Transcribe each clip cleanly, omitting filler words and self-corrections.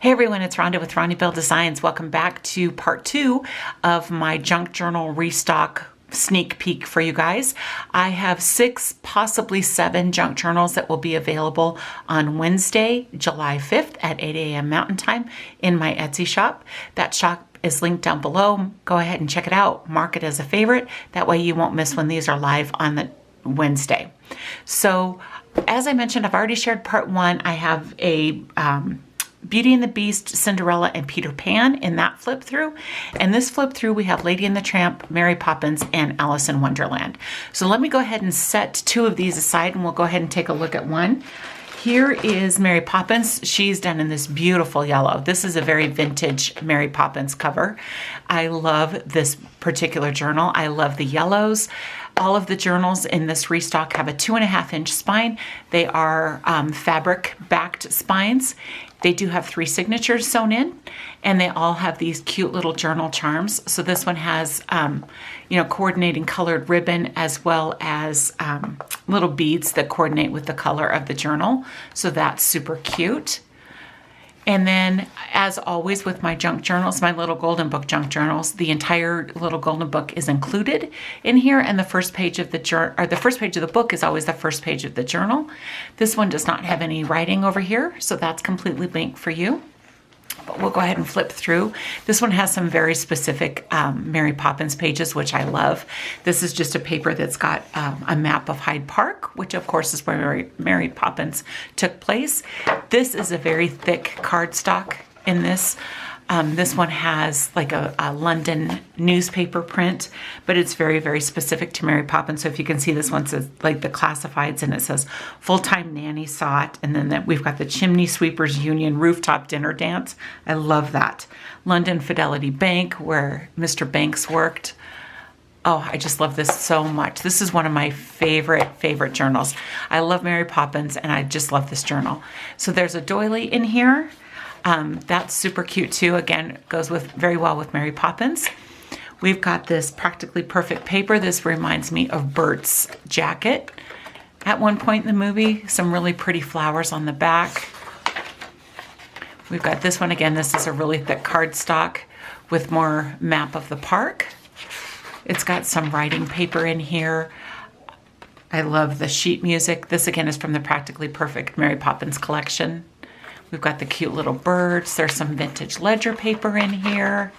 Hey everyone, it's Rhonda with Rhonda Bell Designs. Welcome back to part 2 of my junk journal restock sneak peek for you guys. I have 6, possibly 7 junk journals that will be available on Wednesday, July 5th at 8 a.m. Mountain Time in my Etsy shop. That shop is linked down below. Go ahead and check it out. Mark it as a favorite. That way you won't miss when these are live on the Wednesday. So as I mentioned, I've already shared part 1. I have a Beauty and the Beast, Cinderella, and Peter Pan in that flip through. And this flip through, we have Lady and the Tramp, Mary Poppins, and Alice in Wonderland. So let me go ahead and set 2 of these aside and we'll go ahead and take a look at one. Here is Mary Poppins. She's done in this beautiful yellow. This is a very vintage Mary Poppins cover. I love this particular journal. I love the yellows. All of the journals in this restock have a 2.5-inch spine. They are fabric backed spines. They do have 3 signatures sewn in, and they all have these cute little journal charms. So this one has, coordinating colored ribbon as well as little beads that coordinate with the color of the journal. So that's super cute. And then, as always with my junk journals, my little golden book junk journals, the entire little golden book is included in here, and the first page of the book is always the first page of the journal. This one does not have any writing over here, so that's completely blank for you. But we'll go ahead and flip through. This one has some very specific Mary Poppins pages, which I love. This is just a paper that's got a map of Hyde Park, which of course is where Mary Poppins took place. This is a very thick cardstock in this. This one has like a London newspaper print, but it's very, very specific to Mary Poppins. So if you can see, this one says like the classifieds, and it says full-time nanny sought. And then we've got the Chimney Sweepers Union rooftop dinner dance. I love that. London Fidelity Bank, where Mr. Banks worked. Oh, I just love this so much. This is one of my favorite journals. I love Mary Poppins, and I just love this journal. So there's a doily in here. That's super cute too. Again, goes very well with Mary Poppins. We've got this Practically Perfect paper. This reminds me of Bert's jacket at one point in the movie. Some really pretty flowers on the back. We've got this one again. This is a really thick cardstock with more map of the park. It's got some writing paper in here. I love the sheet music. This again is from the Practically Perfect Mary Poppins collection. We've got the cute little birds. There's some vintage ledger paper in here.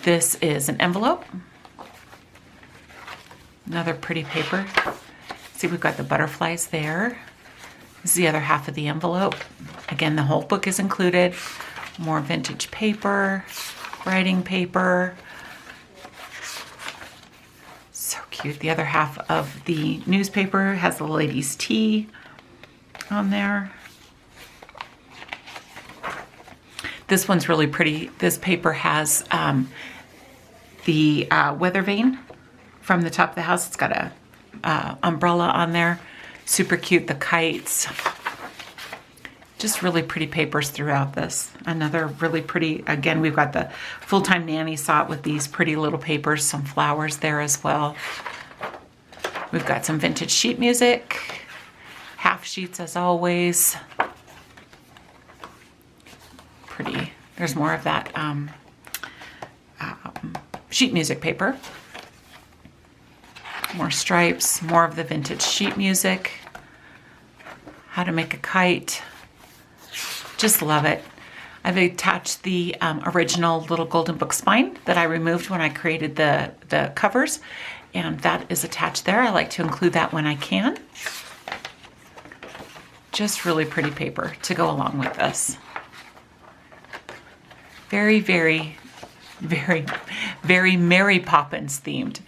This is an envelope. Another pretty paper. See, we've got the butterflies there. This is the other half of the envelope. Again, the whole book is included. More vintage paper, writing paper. So cute. The other half of the newspaper has the ladies' tea on there. This one's really pretty. This paper has the weather vane from the top of the house. It's got a umbrella on there. Super cute. The kites. Just really pretty papers throughout this. Another really pretty, again, we've got the full-time nanny sought with these pretty little papers, some flowers there as well. We've got some vintage sheet music. Half sheets as always. Pretty. There's more of that sheet music paper. More stripes, more of the vintage sheet music. How to make a kite. Just love it. I've attached the original little golden book spine that I removed when I created the covers, and that is attached there. I like to include that when I can. Just really pretty paper to go along with this. Very, very, very, very Mary Poppins themed.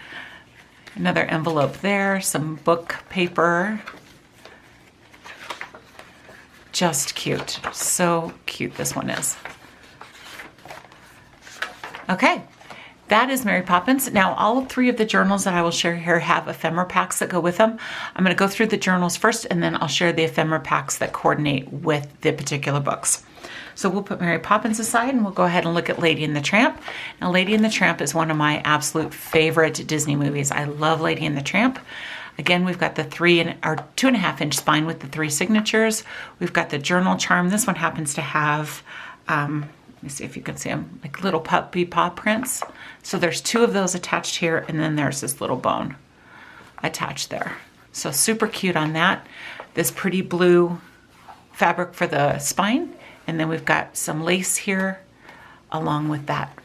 Another envelope there, some book paper. Just cute. So cute this one is. Okay. That is Mary Poppins. Now, all 3 of the journals that I will share here have ephemera packs that go with them. I'm going to go through the journals first, and then I'll share the ephemera packs that coordinate with the particular books. So we'll put Mary Poppins aside, and we'll go ahead and look at Lady and the Tramp. Now, Lady and the Tramp is one of my absolute favorite Disney movies. I love Lady and the Tramp. Again, we've got the 2.5 inch spine with the 3 signatures. We've got the journal charm. This one happens to have, let me see if you can see them, like little puppy paw prints. So there's 2 of those attached here, and then there's this little bone attached there. So super cute on that. This pretty blue fabric for the spine. And then we've got some lace here along with that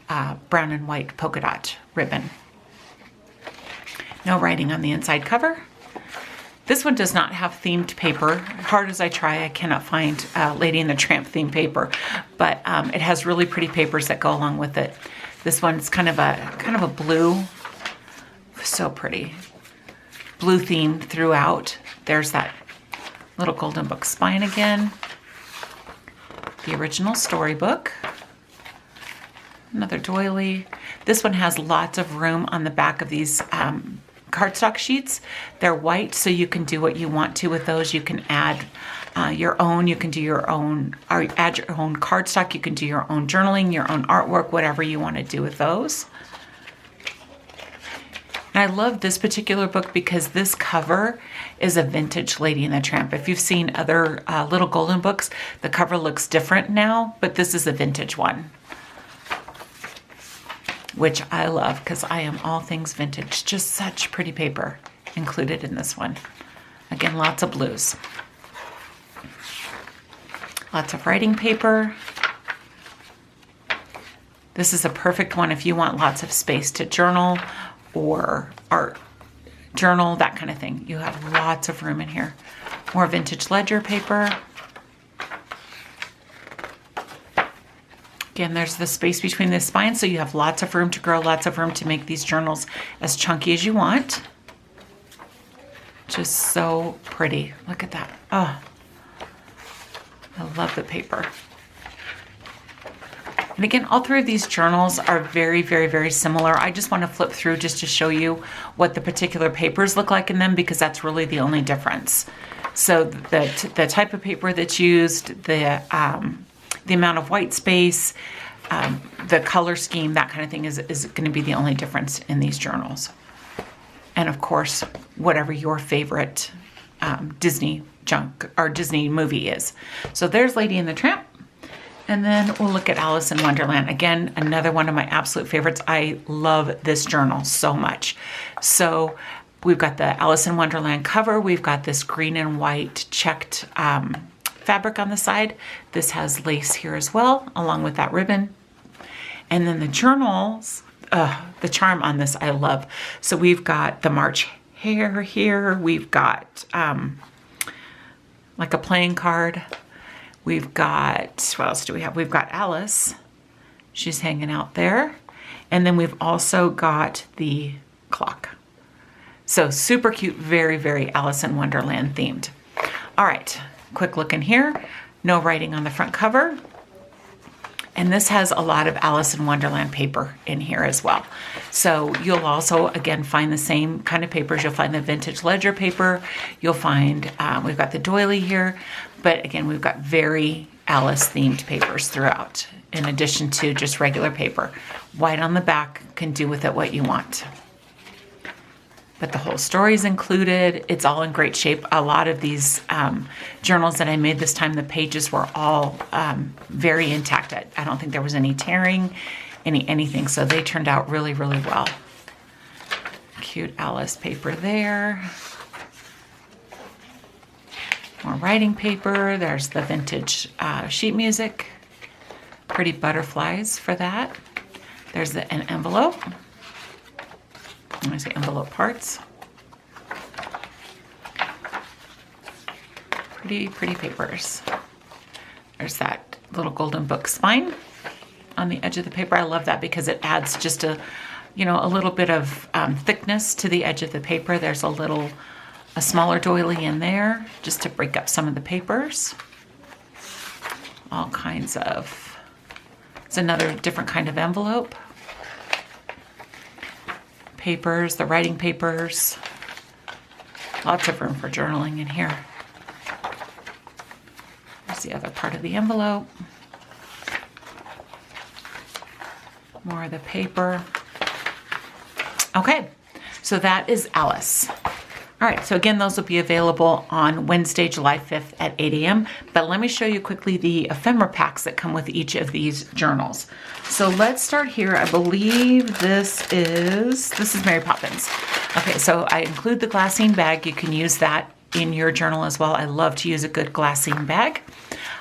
brown and white polka dot ribbon. No writing on the inside cover. This one does not have themed paper. Hard as I try, I cannot find Lady and the Tramp themed paper, but it has really pretty papers that go along with it. This one's kind of a blue, so pretty. Blue themed throughout. There's that little golden book spine again. The original storybook. Another doily. This one has lots of room on the back of these cardstock sheets. They're white, so you can do what you want to with those. You can add your own. You can do your own, or add your own cardstock. You can do your own journaling, your own artwork, whatever you want to do with those. And I love this particular book because this cover is a vintage Lady and the Tramp. If you've seen other little golden books, the cover looks different now, but this is a vintage one, which I love because I am all things vintage. Just such pretty paper included in this one. Again, lots of blues. Lots of writing paper. This is a perfect one if you want lots of space to journal or art journal, that kind of thing. You have lots of room in here. More vintage ledger paper. Again, there's the space between the spines, so you have lots of room to grow, lots of room to make these journals as chunky as you want. Just so pretty. Look at that. Oh, I love the paper. And again, all 3 of these journals are very, very, very similar. I just want to flip through just to show you what the particular papers look like in them, because that's really the only difference. So the type of paper that's used, the amount of white space, the color scheme, that kind of thing is going to be the only difference in these journals. And of course, whatever your favorite Disney junk or Disney movie is. So there's Lady and the Tramp. And then we'll look at Alice in Wonderland. Again, another one of my absolute favorites. I love this journal so much. So we've got the Alice in Wonderland cover. We've got this green and white checked fabric on the side. This has lace here as well, along with that ribbon. And then the journals, the charm on this I love. So we've got the March hare here. We've got like a playing card. We've got, what else do we have? We've got Alice. She's hanging out there. And then we've also got the clock. So super cute, very, very Alice in Wonderland themed. All right, quick look in here. No writing on the front cover. And this has a lot of Alice in Wonderland paper in here as well. So you'll also, again, find the same kind of papers. You'll find the vintage ledger paper. You'll find, we've got the doily here. But again, we've got very Alice themed papers throughout, in addition to just regular paper. White on the back, can do with it what you want. But the whole story is included. It's all in great shape. A lot of these journals that I made this time, the pages were all very intact. I don't think there was any tearing, anything. So they turned out really, really well. Cute Alice paper there. More writing paper. There's the vintage sheet music. Pretty butterflies for that. There's an envelope. I'm going to say envelope parts. Pretty, pretty papers. There's that little golden book spine on the edge of the paper. I love that because it adds just a little bit of thickness to the edge of the paper. There's a smaller doily in there just to break up some of the papers. All kinds of, it's another different kind of envelope. Papers, the writing papers. Lots of room for journaling in here. There's the other part of the envelope. More of the paper. Okay, so that is Alice. All All right, so again, those will be available on Wednesday, July 5th at 8 a.m. But let me show you quickly the ephemera packs that come with each of these journals. So let's start here. I believe this is Mary Poppins. Okay, so I include the glassine bag. You can use that in your journal as well. I love to use a good glassine bag.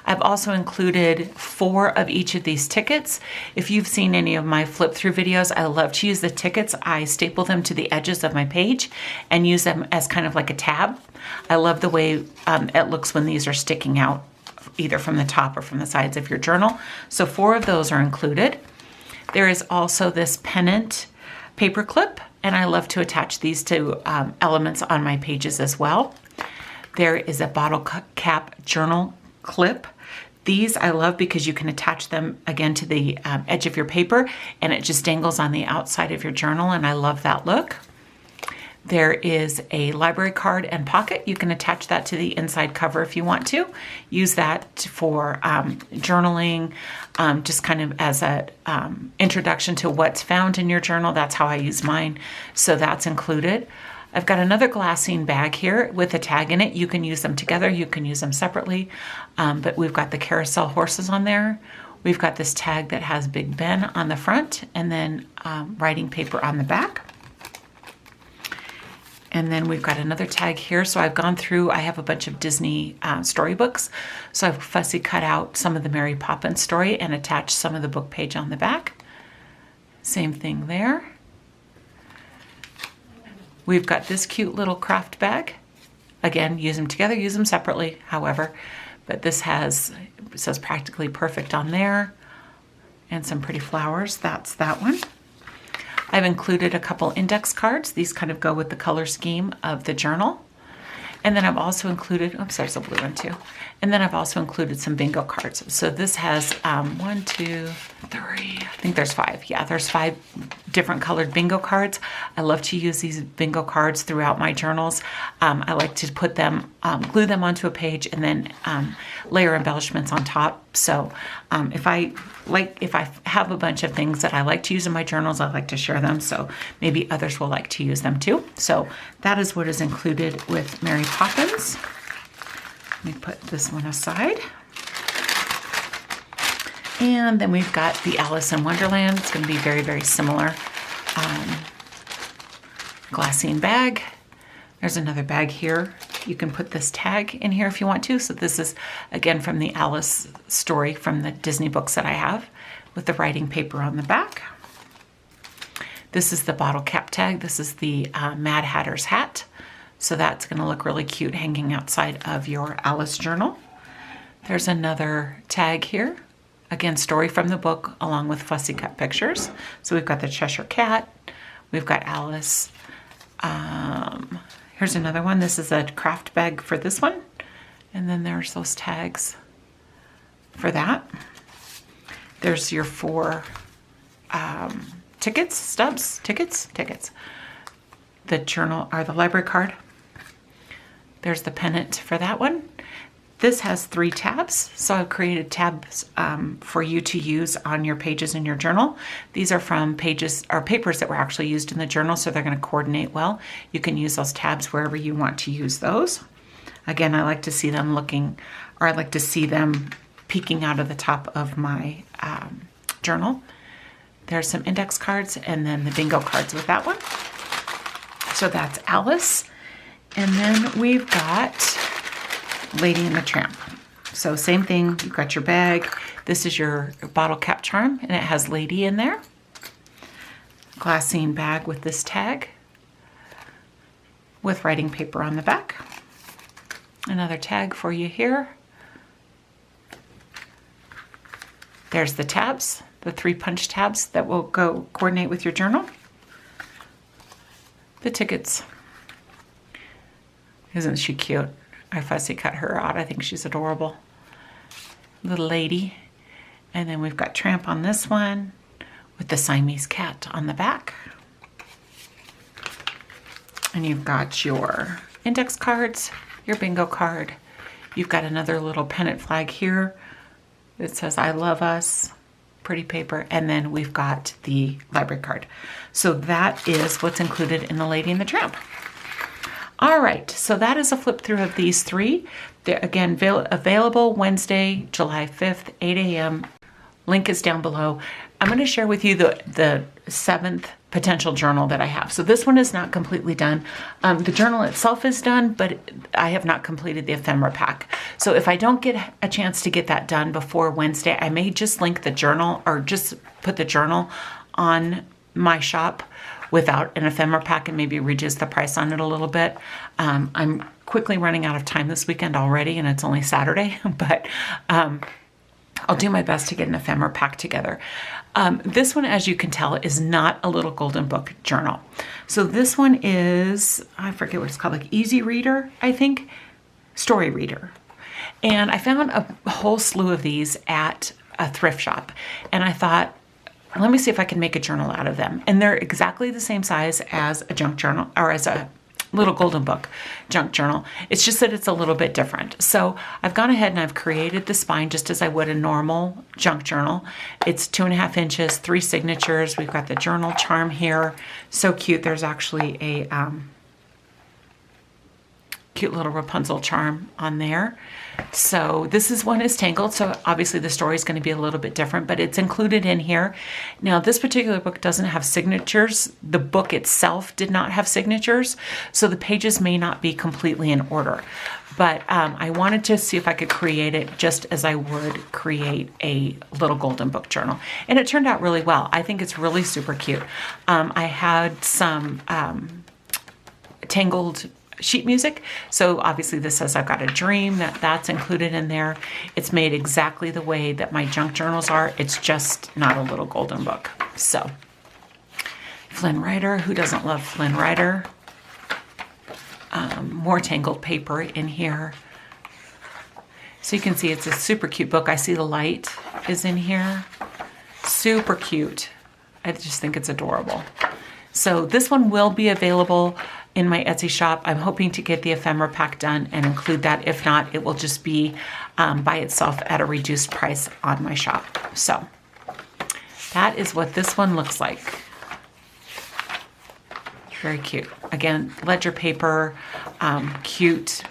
I've also included 4 of each of these tickets. If you've seen any of my flip through videos, I love to use the tickets. I staple them to the edges of my page and use them as kind of like a tab. I love the way it looks when these are sticking out either from the top or from the sides of your journal. So 4 of those are included. There is also this pennant paper clip, and I love to attach these to elements on my pages as well. There is a bottle cap journal clip. These I love because you can attach them again to the edge of your paper and it just dangles on the outside of your journal, and I love that look. There is a library card and pocket. You can attach that to the inside cover if you want to. Use that for journaling, just kind of as a introduction to what's found in your journal. That's how I use mine, so that's included. I've got another glassine bag here with a tag in it. You can use them together, you can use them separately, but we've got the carousel horses on there. We've got this tag that has Big Ben on the front and then writing paper on the back. And then we've got another tag here. So I've gone through, I have a bunch of Disney storybooks. So I've fussy cut out some of the Mary Poppins story and attached some of the book page on the back. Same thing there. We've got this cute little craft bag. Again, use them together, use them separately, however. But this says practically perfect on there. And some pretty flowers. That's that one. I've included a couple index cards. These kind of go with the color scheme of the journal. And then I've also included, oops, there's a blue one too. And then I've also included some bingo cards. So this has 1, 2, 3, I think there's 5. Yeah, there's 5 different colored bingo cards. I love to use these bingo cards throughout my journals. I like to put them, glue them onto a page and then layer embellishments on top. So if I have a bunch of things that I like to use in my journals, I like to share them. So maybe others will like to use them too. So that is what is included with Mary Poppins. Let me put this one aside. And then we've got the Alice in Wonderland. It's going to be very, very similar. Glassine bag. There's another bag here. You can put this tag in here if you want to. So this is, again, from the Alice story from the Disney books that I have with the writing paper on the back. This is the bottle cap tag. This is the Mad Hatter's hat. So that's going to look really cute hanging outside of your Alice journal. There's another tag here. Again, story from the book along with fussy cut pictures. So we've got the Cheshire Cat. We've got Alice. Here's another one. This is a craft bag for this one. And then there's those tags for that. There's your 4 tickets, stubs, tickets. The journal or the library card. There's the pennant for that one. This has 3 tabs, so I've created tabs for you to use on your pages in your journal. These are from pages or papers that were actually used in the journal, so they're going to coordinate well. You can use those tabs wherever you want to use those. Again, I like to see them looking, or I like to see them peeking out of the top of my journal. There's some index cards and then the bingo cards with that one. So that's Alice. And then we've got Lady and the Tramp. So same thing, you've got your bag. This is your bottle cap charm and it has Lady in there. Glassine bag with this tag with writing paper on the back. Another tag for you here. There's the tabs, the 3 punch tabs that will go coordinate with your journal. The tickets. Isn't she cute? I fussy cut her out. I think she's adorable. Little lady. And then we've got Tramp on this one with the Siamese cat on the back. And you've got your index cards, your bingo card. You've got another little pennant flag here that says I love us, pretty paper. And then we've got the library card. So that is what's included in the Lady and the Tramp. All right, so that is a flip through of these three. They're again available Wednesday, July 5th, 8 a.m. Link is down below. I'm going to share with you the seventh potential journal that I have. So this one is not completely done. The journal itself is done, but I have not completed the ephemera pack. So if I don't get a chance to get that done before Wednesday, I may just link the journal or just put the journal on my shop without an ephemera pack and maybe reduce the price on it a little bit. I'm quickly running out of time this weekend already, and it's only Saturday, but I'll do my best to get an ephemera pack together. This one, as you can tell, is not a little golden book journal. So this one is, I forget what it's called, like Easy Reader, I think, Story Reader. And I found a whole slew of these at a thrift shop, and I thought, let me see if I can make a journal out of them. And they're exactly the same size as a junk journal or as a little golden book junk journal. It's just that it's a little bit different. So I've gone ahead and I've created the spine just as I would a normal junk journal. It's 2.5 inches, 3 signatures. We've got the journal charm here. So cute. There's actually a cute little Rapunzel charm on there. So this one is Tangled, so obviously the story is going to be a little bit different, but it's included in here. Now this particular book doesn't have signatures. The book itself did not have signatures, so the pages may not be completely in order. But I wanted to see if I could create it just as I would create a little golden book journal. And it turned out really well. I think it's really super cute. I had some Tangled sheet music. So obviously this says I've got a dream, that's included in there. It's made exactly the way that my junk journals are. It's just not a little golden book. So Flynn Rider, who doesn't love Flynn Rider? More Tangled paper in here. So you can see it's a super cute book. I see the light is in here. Super cute. I just think it's adorable. So this one will be available in my Etsy shop. I'm hoping to get the ephemera pack done and include that. If not, it will just be by itself at a reduced price on my shop. So that is what this one looks like. Very cute. Again, ledger paper, cute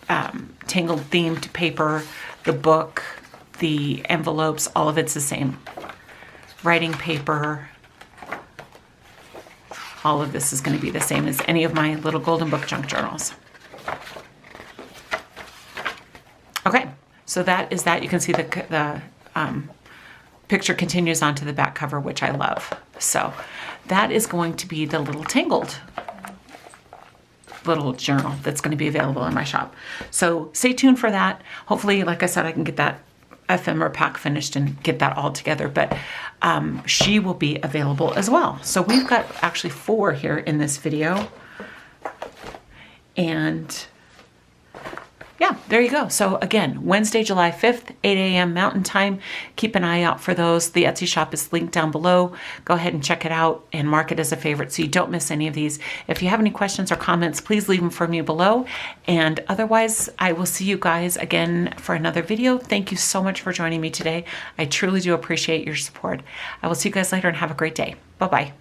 Tangled themed paper, the book, the envelopes, all of it's the same. Writing paper. All of this is going to be the same as any of my little golden book junk journals. Okay, so that is that. You can see the picture continues onto the back cover, which I love. So that is going to be the little Tangled little journal that's going to be available in my shop. So stay tuned for that. Hopefully, like I said, I can get that ephemera pack finished and get that all together, but she will be available as well. So we've got actually 4 here in this video, and yeah, there you go. So again, Wednesday, July 5th, 8 a.m. Mountain Time. Keep an eye out for those. The Etsy shop is linked down below. Go ahead and check it out and mark it as a favorite so you don't miss any of these. If you have any questions or comments, please leave them for me below. And otherwise, I will see you guys again for another video. Thank you so much for joining me today. I truly do appreciate your support. I will see you guys later and have a great day. Bye-bye.